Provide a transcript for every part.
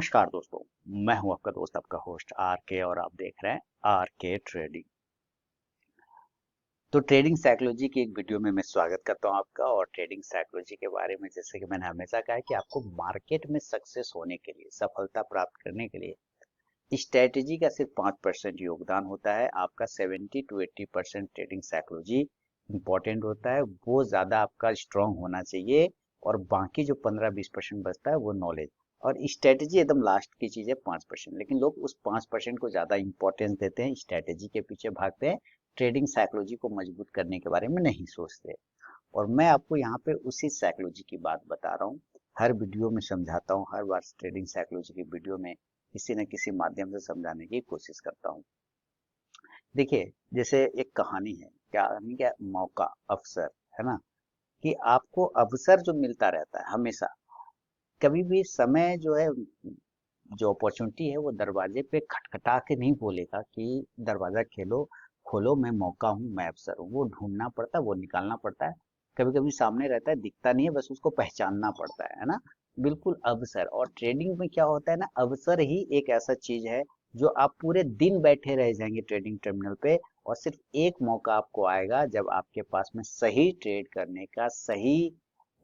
नमस्कार दोस्तों। मैं हूं आपका दोस्त, आपका होस्ट आर के, और आप देख रहे हैं आर के ट्रेडिंग। तो ट्रेडिंग साइकोलॉजी की एक वीडियो में मैं स्वागत करता हूं आपका। और ट्रेडिंग साइकोलॉजी के बारे में, जैसे कि मैंने हमेशा कहा है कि आपको मार्केट में सक्सेस होने के लिए, सफलता प्राप्त करने के लिए स्ट्रेटेजी का सिर्फ 5% योगदान होता है। आपका 70 to 80% ट्रेडिंग साइकोलॉजी इंपॉर्टेंट होता है, वो ज़्यादा आपका स्ट्रांग होना चाहिए। और बाकी जो 15-20% बचता है वो नॉलेज और स्ट्रेटेजी एकदम लास्ट की चीज़ है, 5%। लेकिन लोग उस 5% को ज़्यादा इंपॉर्टेंस देते हैं, स्ट्रेटेजी के पीछे भागते हैं, ट्रेडिंग साइकोलॉजी को मजबूत करने के बारे में नहीं सोचते। और मैं आपको यहाँ पे उसी साइकोलॉजी की बात बता रहा हूँ, हर वीडियो में समझाता हूँ, हर बार ट्रेडिंग साइकोलॉजी की वीडियो में किसी न किसी माध्यम से समझाने की कोशिश करता हूँ। देखिए, जैसे एक कहानी है, कहानी क्या, मौका, अवसर, है ना, कि आपको अवसर जो मिलता रहता है हमेशा, कभी भी समय जो है, जो अपॉर्चुनिटी है वो दरवाजे पे खटखटा के नहीं बोलेगा कि दरवाजा खेलो खोलो, मैं मौका हूँ, मैं अवसर हूँ। वो ढूंढना पड़ता है, वो निकालना पड़ता है। कभी कभी सामने रहता है, दिखता नहीं है, बस उसको पहचानना पड़ता है ना। बिल्कुल अवसर। और ट्रेडिंग में क्या होता है ना, अवसर ही एक ऐसा चीज है जो आप पूरे दिन बैठे रह जाएंगे ट्रेडिंग टर्मिनल पे, और सिर्फ एक मौका आपको आएगा जब आपके पास में सही ट्रेड करने का, सही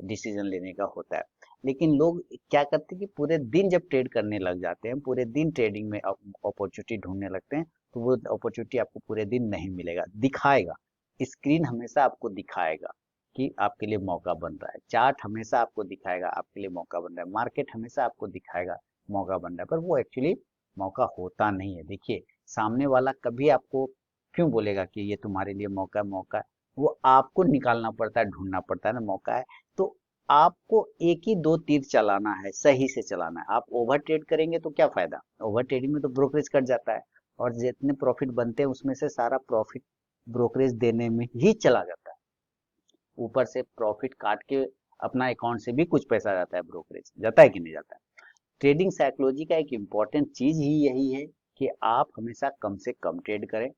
डिसीजन लेने का होता है। लेकिन लोग क्या करते हैं कि पूरे दिन जब ट्रेड करने लग जाते हैं, पूरे दिन ट्रेडिंग में अपॉर्चुनिटी ढूंढने लगते हैं, तो वो अपॉर्चुनिटी आपको पूरे दिन नहीं मिलेगा। दिखाएगा, स्क्रीन हमेशा आपको दिखाएगा कि आपके लिए मौका बन रहा है, चार्ट हमेशा आपको दिखाएगा आपके लिए मौका बन रहा है, मार्केट हमेशा आपको दिखाएगा मौका बन रहा है, पर वो एक्चुअली मौका होता नहीं है। देखिए, सामने वाला कभी आपको क्यों बोलेगा कि ये तुम्हारे लिए मौका है, मौका है? वो आपको निकालना पड़ता है, ढूंढना पड़ता है ना मौका है। तो आपको एक ही दो तीर चलाना है, सही से चलाना है। आप ओवर ट्रेड करेंगे तो क्या फायदा, ओवर ट्रेडिंग में तो ब्रोकरेज कट जाता है, और जितने प्रॉफिट बनते हैं उसमें से सारा प्रॉफिट ब्रोकरेज देने में ही चला जाता है। ऊपर से प्रॉफिट काट के अपना अकाउंट से भी कुछ पैसा जाता है, ब्रोकरेज जाता है कि नहीं जाता है। ट्रेडिंग साइकोलॉजी का एक इम्पॉर्टेंट चीज ही यही है कि आप हमेशा कम से कम ट्रेड करें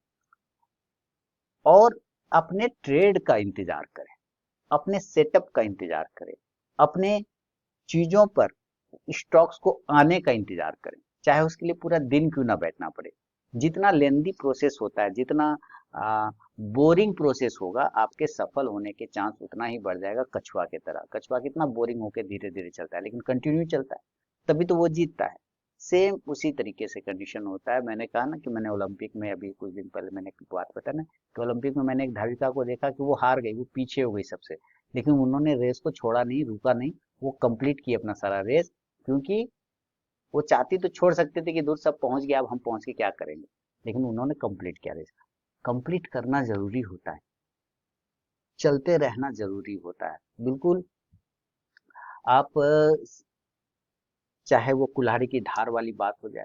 और अपने ट्रेड का इंतजार करें, अपने सेटअप का इंतजार करें, अपने चीजों पर, स्टॉक्स को आने का इंतजार करें, चाहे उसके लिए पूरा दिन क्यों ना बैठना पड़े। जितना लेंदी प्रोसेस होता है, जितना बोरिंग प्रोसेस होगा, आपके सफल होने के चांस उतना ही बढ़ जाएगा। कछुआ की तरह, कछुआ कितना बोरिंग होकर धीरे धीरे चलता है, लेकिन कंटिन्यू चलता है, तभी तो वो जीतता है। सेम उसी तरीके से कंडीशन होता है। मैंने कहा ना कि मैंने ओलंपिक में, अभी कुछ दिन पहले मैंने एक बात बताया ना, कि ओलंपिक में मैंने एक धाविका को देखा कि वो हार गई, वो पीछे हो गई सबसे, लेकिन उन्होंने रेस को छोड़ा नहीं, रुका नहीं, वो कंप्लीट किया अपना सारा रेस। क्योंकि वो चाहती तो छोड़ सकते थे कि दूर सब पहुंच गया, अब हम पहुंच के क्या करेंगे, लेकिन उन्होंने कंप्लीट किया रेस। कंप्लीट करना जरूरी होता है, चलते रहना जरूरी होता है। बिल्कुल। आप चाहे वो कुल्हाड़ी की धार वाली बात हो जाए,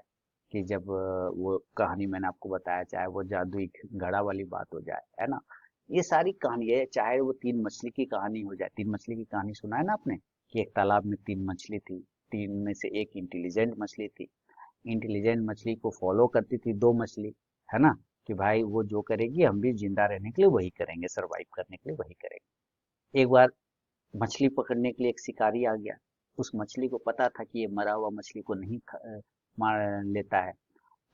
कि जब वो कहानी मैंने आपको बताया, चाहे वो जादुई घड़ा वाली बात हो जाए, है ना, ये सारी कहानी है। चाहे वो तीन मछली की कहानी हो जाए, तीन मछली की कहानी सुना है ना आपने, कि एक तालाब में तीन मछली थी, तीन में से एक इंटेलिजेंट मछली थी। इंटेलिजेंट मछली को फॉलो करती थी दो मछली, है ना, कि भाई वो जो करेगी हम भी जिंदा रहने के लिए वही करेंगे, सरवाइव करने के लिए वही करेंगे। एक बार मछली पकड़ने के लिए एक शिकारी आ गया। उस मछली को पता था कि ये मरा हुआ मछली को नहीं मार लेता है।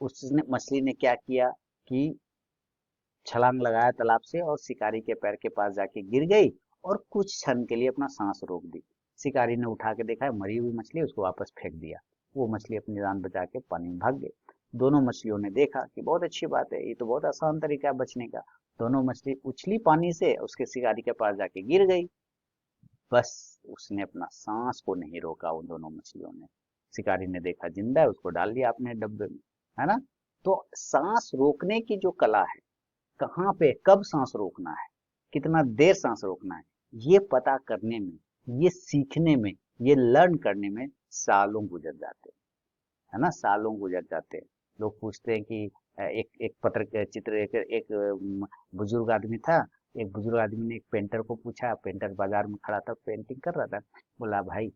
उसने, मछली ने क्या किया कि छलांग लगाया तालाब से, और शिकारी के पैर के पास जाके गिर गई, और कुछ क्षण के लिए अपना सांस रोक दी। शिकारी ने उठा के देखा, मरी हुई मछली, उसको वापस फेंक दिया। वो मछली अपनी जान बचा के पानी में भाग गई। दोनों मछलियों ने देखा कि बहुत अच्छी बात है, ये तो बहुत आसान तरीका है बचने का। दोनों मछली उछली पानी से, उसके शिकारी के पास जाके गिर गई। बस, उसने अपना सांस को नहीं रोका उन दोनों मछलियों ने। शिकारी ने देखा जिंदा है, उसको डाल दिया अपने डब्बे में, है ना। तो सांस रोकने की जो कला है, कहाँ पे कब सांस रोकना है, कितना देर सांस रोकना है, ये पता करने में, ये सीखने में, ये लर्न करने में सालों गुजर जाते हैं, है ना, सालों गुजर जाते हैं। लोग पूछते हैं कि एक एक पत्र के चित्र, एक बुजुर्ग आदमी था। एक बुजुर्ग आदमी ने एक पेंटर को पूछा, पेंटर बाजार में खड़ा था, पेंटिंग कर रहा था। बोला, भाई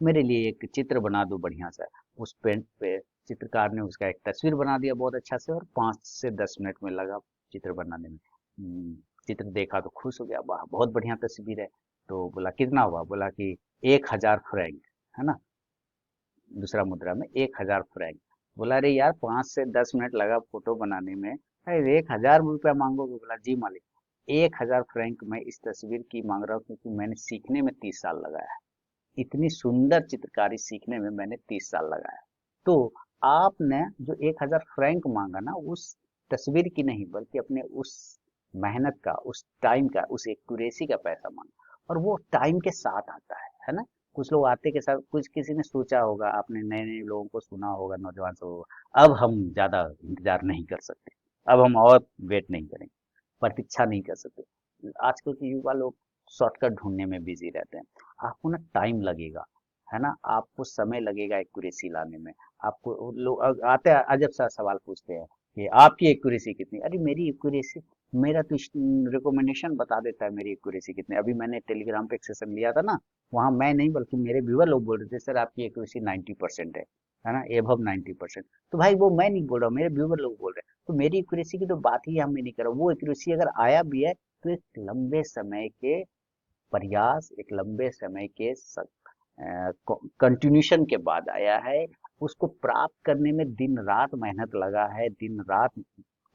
मेरे लिए एक चित्र बना दो बढ़िया सा। उस पेंट पे चित्रकार ने उसका एक तस्वीर बना दिया बहुत अच्छा से, और 5 से 10 मिनट में लगा चित्र बनाने में। चित्र देखा तो खुश हो गया, वाह बहुत बढ़िया तस्वीर है। तो बोला कितना हुआ, बोला कि 1000 फ्रैंक, है ना। दूसरा मुद्रा में 1,000 फ्रैंक। बोला अरे यार 5 से 10 मिनट लगा फोटो बनाने में, अरे 1,000 रुपया मांगोगे? बोला जी मालिक, 1,000 फ्रैंक मैं इस तस्वीर की मांग रहा हूँ क्योंकि मैंने सीखने में 30 साल लगाया है। इतनी सुंदर चित्रकारी सीखने में मैंने 30 साल लगाया। तो आपने जो 1,000 फ्रैंक मांगा ना, उस तस्वीर की नहीं बल्कि अपने उस मेहनत का, उस टाइम का, उस एक्यूरेसी का पैसा मांगा। और वो टाइम के साथ आता है ना। कुछ लोग आते के साथ, कुछ किसी ने सोचा होगा, आपने नए नए लोगों को सुना होगा, नौजवान से होगा, अब हम ज्यादा इंतजार नहीं कर सकते, अब हम और वेट नहीं करेंगे, प्रतीक्षा नहीं कर सकते। आजकल के युवा लोग शॉर्टकट ढूंढने में बिजी रहते हैं। आपको ना टाइम लगेगा, है ना, आपको समय लगेगा एक्यूरेसी लाने में। आपको लोग आते हैं अजब सा सवाल पूछते हैं कि आपकी एक्यूरेसी कितनी? अरे मेरी एक्यूरेसी, मेरा तो रिकमेंडेशन बता देता है मेरी एक्यूरेसी कितनी। अभी मैंने टेलीग्राम पे एक सेशन लिया था ना, वहाँ मैं नहीं बल्कि मेरे व्यूअर लोग बोल रहे थे सर आपकी एक्यूरेसी 90% है ना, एबव 90%। तो भाई वो मैं नहीं बोल रहा हूँ, मेरे व्यूअर लोग बोल रहे हैं। तो मेरी एक्यूरेसी की तो बात ही हम नहीं कर रहे। वो एक्यूरेसी अगर आया भी है तो एक लंबे समय के प्रयास, एक लंबे समय के कंटिन्यूशन के बाद आया है। उसको प्राप्त करने में दिन रात मेहनत लगा है, दिन रात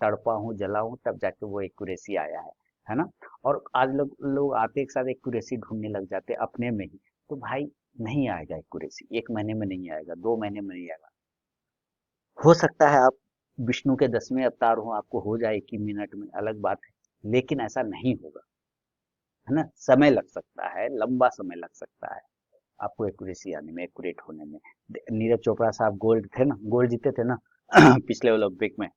तड़पा हूँ, जला हूँ, तब जाके वो एक्यूरेसी आया है ना। और आज लोग लोग आते एक साथ एक्यूरेसी ढूंढने लग जाते अपने में ही। तो भाई नहीं आएगा एक्यूरेसी, 1 महीने में नहीं आएगा, 2 महीने में नहीं आएगा। हो सकता है आप विष्णु के 10वें अवतार हो, आपको हो जाए 1 मिनट में, अलग बात है, लेकिन ऐसा नहीं होगा, है ना। समय लग सकता है, लंबा समय लग सकता है आपको एक्यूरेसी आने में, एक्यूरेट होने में। नीरज चोपड़ा साहब गोल्ड थे ना, गोल्ड जीते थे ना पिछले ओलंपिक में,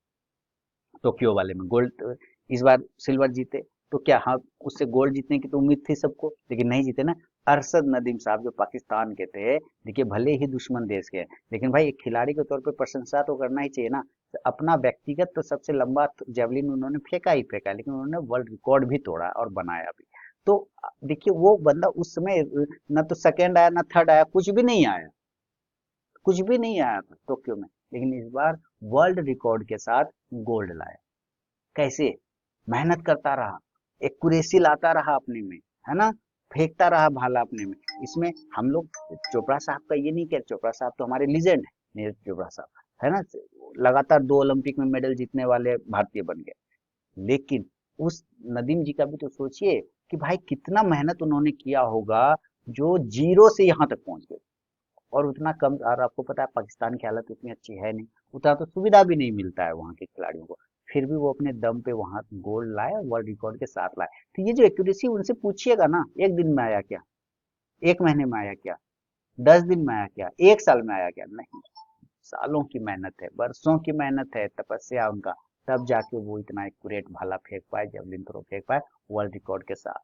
टोक्यो वाले में गोल्ड। इस बार सिल्वर जीते। तो क्या, हाँ, उससे गोल्ड जीतने की तो उम्मीद थी सबको, लेकिन नहीं जीते ना। अरशद नदीम साहब जो पाकिस्तान के थे, देखिए भले ही दुश्मन देश के हैं, लेकिन भाई एक खिलाड़ी के तौर पे प्रशंसा तो करना ही चाहिए ना। तो अपना व्यक्तिगत तो सबसे लंबा जेवलिन उन्होंने फेंका ही फेंका, लेकिन उन्होंने वर्ल्ड रिकॉर्ड भी तोड़ा और बनाया भी। तो देखिए वो बंदा उस समय न तो सेकंड आया ना थर्ड आया, कुछ भी नहीं आया, कुछ भी नहीं आया था टोक्यो में, लेकिन इस बार वर्ल्ड रिकॉर्ड के साथ गोल्ड लाया। कैसे? मेहनत करता रहा, एक्यूरेसी लाता रहा अपने में, है ना, फेंकता रहा भाला अपने में। इसमें हम लोग चोपड़ा साहब का ये नहीं कह, चोपड़ा साहब तो हमारे लीजेंड है, नीरज चोपड़ा साहब, है ना, लगातार 2 ओलंपिक में मेडल जीतने वाले भारतीय बन गए। लेकिन उस नदीम जी का भी तो सोचिए कि भाई कितना मेहनत उन्होंने किया होगा, जो जीरो से यहाँ तक पहुंच गए। और उतना कम, और आपको पता है पाकिस्तान की हालत उतनी अच्छी है नहीं, उतना तो सुविधा भी नहीं मिलता है वहाँ के खिलाड़ियों को। फिर भी वो अपने दम पे वहां गोल्ड लाए, वर्ल्ड रिकॉर्ड के साथ लाए। तो ये जो एक्यूरेसी, उनसे पूछिएगा ना, एक दिन में आया क्या, 1 महीने में आया क्या, 10 दिन में आया क्या, 1 साल में आया क्या? नहीं, सालों की मेहनत है, बरसों की मेहनत है, तपस्या उनका। तब जाके वो इतना एक्यूरेट भाला फेंक पाए, जेवलिन थ्रो फेंक पाए वर्ल्ड रिकॉर्ड के साथ,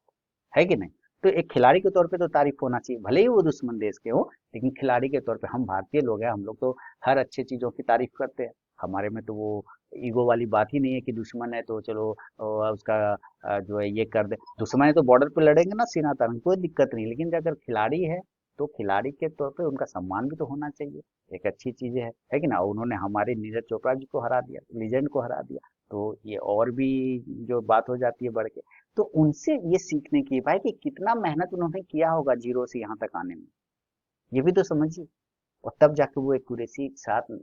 है कि नहीं। तो एक खिलाड़ी के तौर पे तो तारीफ होना चाहिए, भले ही वो दुश्मन देश के हो, लेकिन खिलाड़ी के तौर पे हम भारतीय लोग हैं, हम लोग तो हर अच्छी चीजों की तारीफ करते हैं। हमारे में तो वो ईगो वाली बात ही नहीं है कि दुश्मन है तो चलो उसका जो है ये कर दे। दुश्मन है तो बॉर्डर पे लड़ेंगे ना सीना तान, कोई दिक्कत नहीं, लेकिन अगर खिलाड़ी है तो खिलाड़ी के तौर पे उनका सम्मान भी तो होना चाहिए। एक अच्छी चीज है कि ना। उन्होंने हमारे नीरज चोपड़ा जी को हरा दिया, लीजेंड को हरा दिया, तो ये और भी जो बात हो जाती है बढ़ के। तो उनसे ये सीखने की भाई कि कितना मेहनत उन्होंने किया होगा जीरो से यहाँ तक आने में, ये भी तो समझिए। और तब जाके वो एक्यूरेसी के साथ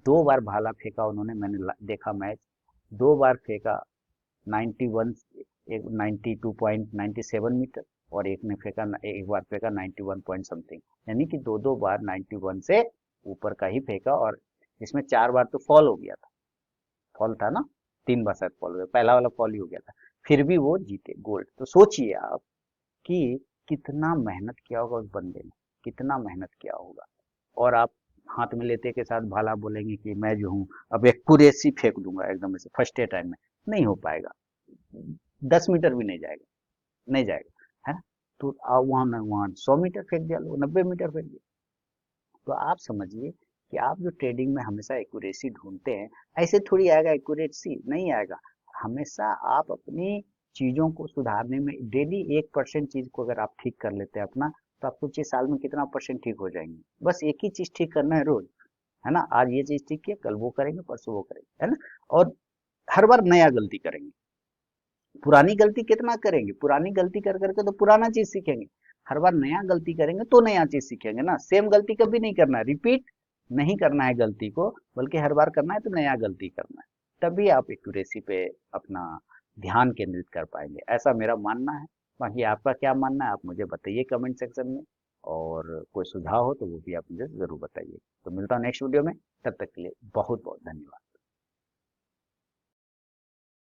2 बार भाला फेंका उन्होंने, मैंने देखा मैच, 2 बार फेंका 91, एक 92.97 मीटर, और एक ने फेंका, एक बार फेंका 91 पॉइंट समथिंग, यानी कि दो दो बार 91 से ऊपर का ही फेंका। और इसमें 4 बार तो फॉल हो गया था, फॉल था ना, 3 बार शायद फॉल हो गया, पहला वाला फॉल ही हो गया था, फिर भी वो जीते गोल्ड। तो सोचिए आप कि कितना मेहनत किया होगा उस बंदे ने, कितना मेहनत किया होगा। और आप हाथ में लेते के साथ भाला बोलेंगे कि मैं जो हूँ अब एक्यूरेसी फेंक दूंगा एकदम से फर्स्ट टाइम में, नहीं हो पाएगा। 10 मीटर भी नहीं जाएगा, नहीं जाएगा, है ना। तो आप वहां 100 मीटर फेंक दिया, लो 90 मीटर फेंक दिया। तो आप समझिए कि आप जो ट्रेडिंग में हमेशा एक्यूरेसी ढूंढते हैं, ऐसे थोड़ी आएगा एक्यूरेसी, नहीं आएगा। हमेशा आप अपनी चीजों को सुधारने में डेली 1% चीज को अगर आप ठीक कर लेते हैं अपना, तो आप सोचिए साल में कितना परसेंट ठीक हो जाएंगे। बस एक ही चीज ठीक करना है रोज, है ना। आज ये चीज ठीक है, कल वो करेंगे, परसों वो करेंगे, है ना। और हर बार नया गलती करेंगे, पुरानी गलती कितना करेंगे, पुरानी गलती कर करके तो पुराना चीज सीखेंगे। हर बार नया गलती करेंगे तो नया चीज सीखेंगे ना। सेम गलती कभी नहीं करना है, रिपीट नहीं करना है गलती को, बल्कि हर बार करना है तो नया गलती करना है, तभी आप एक्यूरेसी पे अपना ध्यान केंद्रित कर पाएंगे, ऐसा मेरा मानना है। बाकी आपका क्या मानना है आप मुझे बताइए कमेंट सेक्शन में, और कोई सुझाव हो तो वो भी आप मुझे जरूर बताइए। तो मिलता हूँ नेक्स्ट वीडियो में, तब तक के लिए बहुत बहुत धन्यवाद।